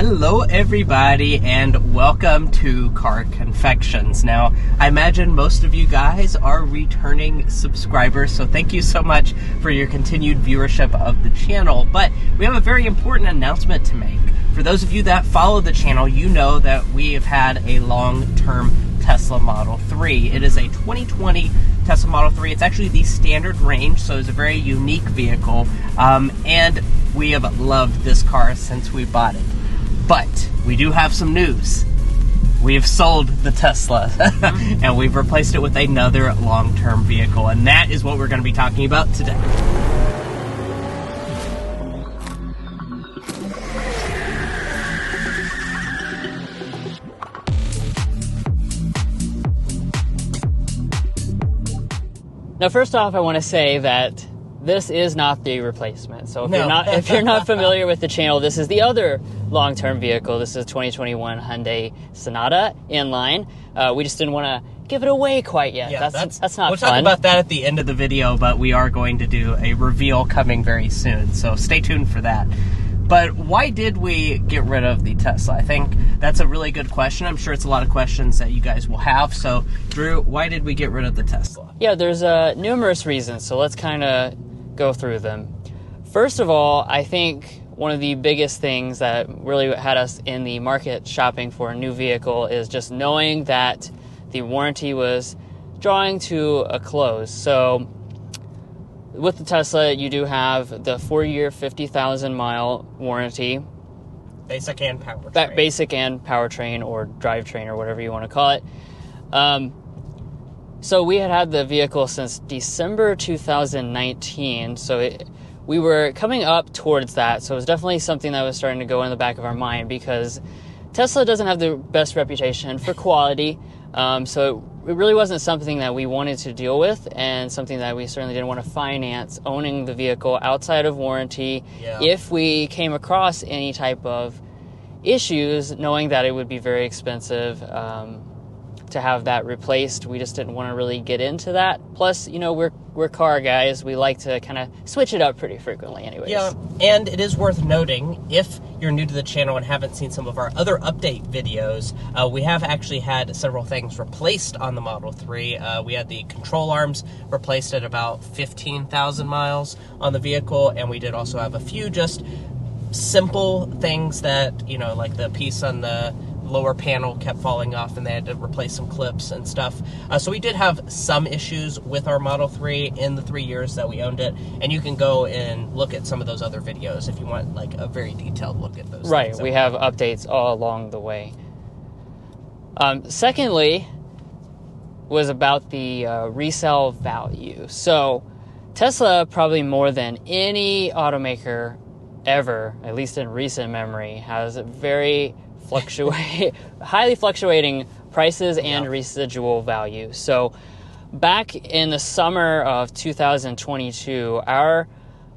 Hello everybody and welcome to Car Confections. Now, I imagine most of you guys are returning subscribers, so thank you so much for your continued viewership of the channel. But we have a very important announcement to make. For those of you that follow the channel, you know that we have had a long-term Tesla Model 3. It is a 2020 Tesla Model 3. It's actually the standard range, so it's a very unique vehicle, and we have loved this car since we bought it. But we do have some news. We have sold the Tesla, and we've replaced it with another long-term vehicle, and that is what we're going to be talking about today. Now, first off, I want to say that this is not the replacement. So if you're not familiar with the channel, this is the other long-term vehicle. This is 2021 Hyundai Sonata inline. We just didn't want to give it away quite yet. Yeah, that's not we'll fun. Talk about that at the end of the video, but we are going to do a reveal coming very soon. So stay tuned for that. But why did we get rid of the Tesla? I think that's a really good question. I'm sure it's a lot of questions that you guys will have. So, Drew, why did we get rid of the Tesla? Yeah, there's numerous reasons. So let's kind of go through them. First of all, I think one of the biggest things that really had us in the market shopping for a new vehicle is just knowing that the warranty was drawing to a close. So with the Tesla, you do have the 4-year, 50,000-mile warranty. Basic and powertrain. Basic and powertrain or drivetrain or whatever you want to call it. So we had the vehicle since December 2019, so we were coming up towards that, so it was definitely something that was starting to go in the back of our mind because Tesla doesn't have the best reputation for quality, so it really wasn't something that we wanted to deal with and something that we certainly didn't want to finance owning the vehicle outside of warranty. Yeah. If we came across any type of issues, knowing that it would be very expensive to have that replaced. We just didn't want to really get into that. Plus, you know, we're car guys. We like to kind of switch it up pretty frequently anyways. Yeah, and it is worth noting, if you're new to the channel and haven't seen some of our other update videos, we have actually had several things replaced on the Model 3. We had the control arms replaced at about 15,000 miles on the vehicle, and we did also have a few just simple things that, you know, like the piece on the lower panel kept falling off and they had to replace some clips and stuff. So we did have some issues with our Model 3 in the 3 years that we owned it, and you can go and look at some of those other videos if you want like a very detailed look at those right, things. We have updates all along the way. Secondly was about the resale value. So Tesla, probably more than any automaker ever, at least in recent memory, has very highly fluctuating prices and residual value. So back in the summer of 2022, our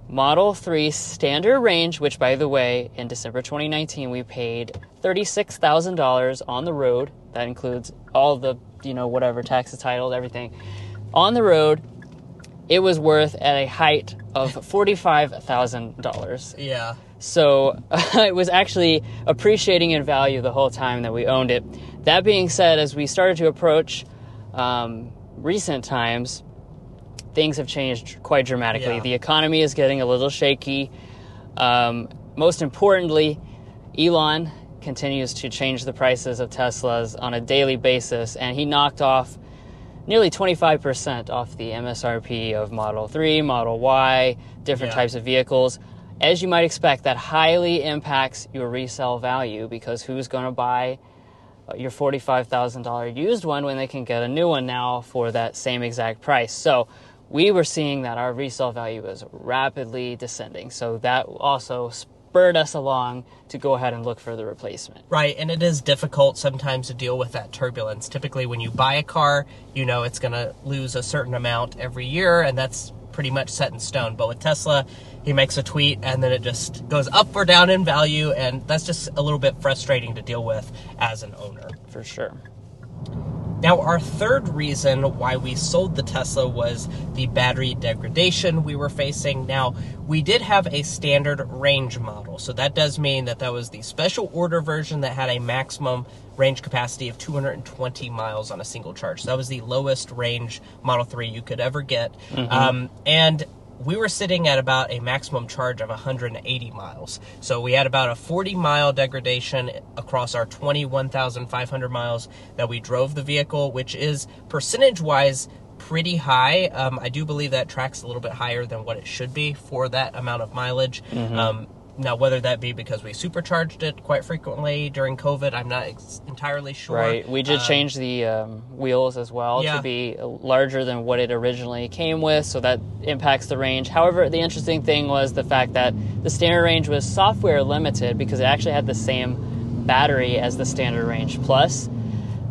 Model 3 standard range, which by the way, in December 2019, we paid $36,000 on the road. That includes all the, you know, whatever, taxes, titles, everything. On the road, it was worth at a height of $45,000. Yeah. So it was actually appreciating in value the whole time that we owned it. That being said, as we started to approach recent times, things have changed quite dramatically. Yeah. The economy is getting a little shaky. Most importantly, Elon continues to change the prices of Teslas on a daily basis, and he knocked off nearly 25% off the MSRP of Model 3, Model Y, different types of vehicles. As you might expect, that highly impacts your resale value because who's going to buy your $45,000 used one when they can get a new one now for that same exact price? So we were seeing that our resale value was rapidly descending. So that also spurred us along to go ahead and look for the replacement. Right, and it is difficult sometimes to deal with that turbulence. Typically when you buy a car, you know it's going to lose a certain amount every year, and that's pretty much set in stone. But with Tesla, he makes a tweet and then it just goes up or down in value, and that's just a little bit frustrating to deal with as an owner. For sure. Now, our third reason why we sold the Tesla was the battery degradation we were facing. Now, we did have a standard range model, so that does mean that that was the special order version that had a maximum range capacity of 220 miles on a single charge. So that was the lowest range Model 3 you could ever get. And we were sitting at about a maximum charge of 180 miles. So we had about a 40-mile degradation across our 21,500 miles that we drove the vehicle, which is percentage-wise pretty high. I do believe that tracks a little bit higher than what it should be for that amount of mileage. Now, whether that be because we supercharged it quite frequently during COVID, I'm not entirely sure. Right. We did change the wheels as well to be larger than what it originally came with, so that impacts the range. However, the interesting thing was the fact that the standard range was software limited because it actually had the same battery as the standard range plus.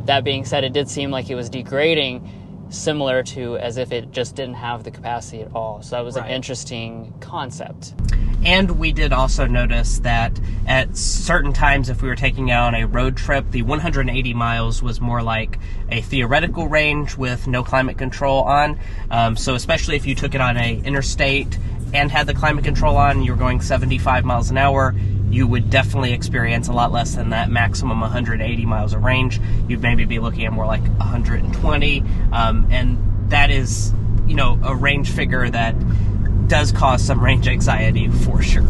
That being said, it did seem like it was degrading similar to as if it just didn't have the capacity at all. So that was an interesting concept. And we did also notice that at certain times, if we were taking out on a road trip, the 180 miles was more like a theoretical range with no climate control on. So especially if you took it on a interstate and had the climate control on, you were going 75 miles an hour, you would definitely experience a lot less than that maximum 180 miles of range. You'd maybe be looking at more like 120. And that is, you know, a range figure that does cause some range anxiety for sure.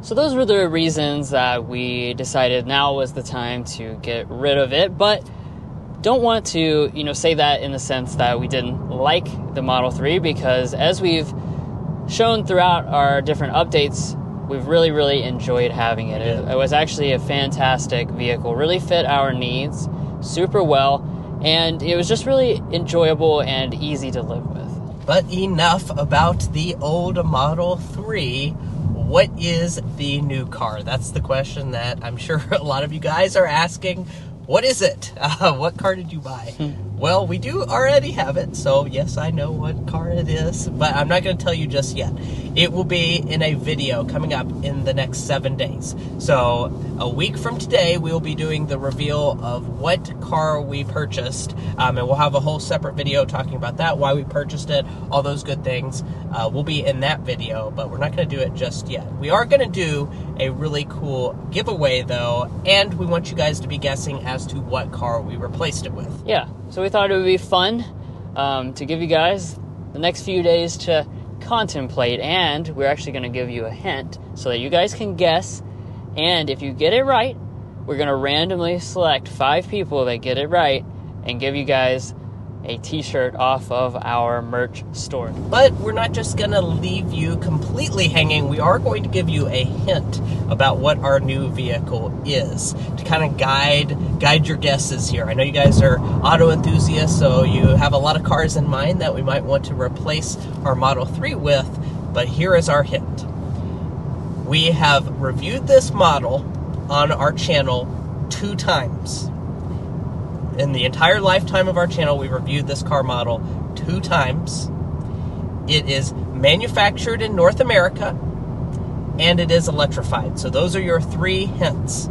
So those were the reasons that we decided now was the time to get rid of it, but don't want to, say that in the sense that we didn't like the Model 3, because as we've shown throughout our different updates, we've really, really enjoyed having it. It was actually a fantastic vehicle, really fit our needs super well, and it was just really enjoyable and easy to live with. But enough about the old Model 3. What is the new car? That's the question that I'm sure a lot of you guys are asking. What is it? What car did you buy? Well, we do already have it, so yes, I know what car it is, but I'm not going to tell you just yet. It will be in a video coming up in the next 7 days. So a week from today, we will be doing the reveal of what car we purchased, and we'll have a whole separate video talking about that, why we purchased it, all those good things. Will be in that video, but we're not going to do it just yet. We are going to do a really cool giveaway, though, and we want you guys to be guessing as to what car we replaced it with. Yeah, so we thought it would be fun to give you guys the next few days to contemplate, and we're actually going to give you a hint so that you guys can guess, and if you get it right, we're going to randomly select 5 people that get it right and give you guys a t-shirt off of our merch store. But we're not just going to leave you completely hanging. We are going to give you a hint about what our new vehicle is to kind of guide your guesses here. I know you guys are auto enthusiasts, so you have a lot of cars in mind that we might want to replace our Model 3 with, but here is our hint. We have reviewed this model on our channel 2 times. In the entire lifetime of our channel, we've reviewed this car model 2 times. It is manufactured in North America, and it is electrified. So those are your 3 hints.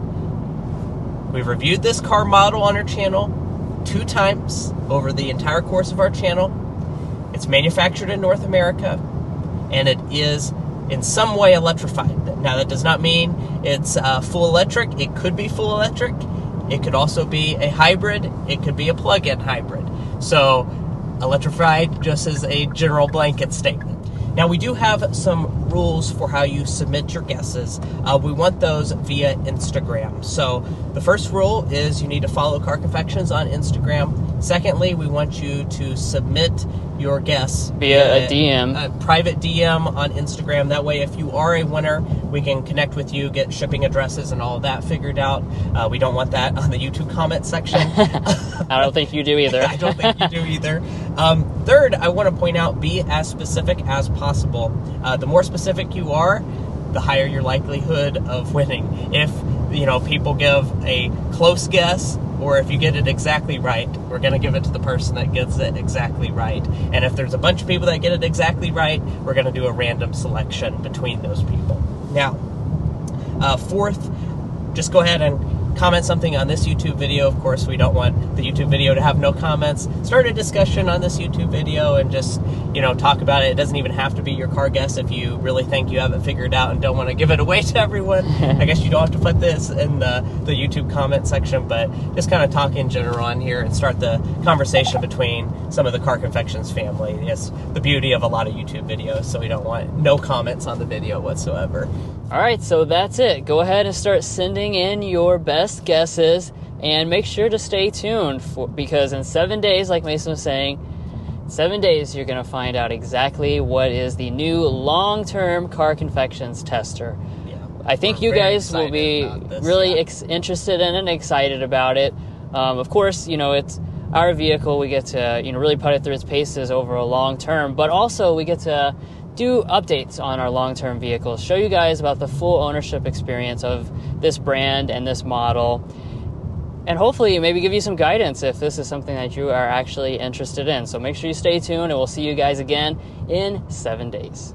We've reviewed this car model on our channel 2 times over the entire course of our channel. It's manufactured in North America, and it is in some way electrified. Now, that does not mean it's full electric. It could be full electric. It could also be a hybrid. It could be a plug-in hybrid. So, electrified just as a general blanket statement. Now, we do have some rules for how you submit your guesses. We want those via Instagram. So, the first rule is you need to follow Car Confections on Instagram. Secondly, we want you to submit your guess via a DM. A private DM on Instagram. That way, if you are a winner, we can connect with you, get shipping addresses and all of that figured out. We don't want that on the YouTube comment section. I don't think you do either. I don't think you do either. Third, I want to point out, be as specific as possible. The more specific you are, the higher your likelihood of winning. If, people give a close guess, or if you get it exactly right, we're going to give it to the person that gets it exactly right. And if there's a bunch of people that get it exactly right, we're going to do a random selection between those people. Now, fourth, just go ahead and comment something on this YouTube video. Of course, we don't want the YouTube video to have no comments. Start a discussion on this YouTube video and just, talk about it. It doesn't even have to be your car guest if you really think you have it figured out and don't want to give it away to everyone. I guess you don't have to put this in the YouTube comment section, but just kind of talk in general on here and start the conversation between some of the Car Confections family. Yes, the beauty of a lot of YouTube videos, so we don't want no comments on the video whatsoever. All right, so that's it. Go ahead and start sending in your best guesses, and make sure to stay tuned because in 7 days, like Mason was saying, 7 days you're going to find out exactly what is the new long-term Car Confections tester. Yeah, I think you guys will be really interested in and excited about it. Of course, it's our vehicle. We get to really put it through its paces over a long term, but also we get to do updates on our long-term vehicles, show you guys about the full ownership experience of this brand and this model, and hopefully maybe give you some guidance if this is something that you are actually interested in. So make sure you stay tuned, and we'll see you guys again in 7 days.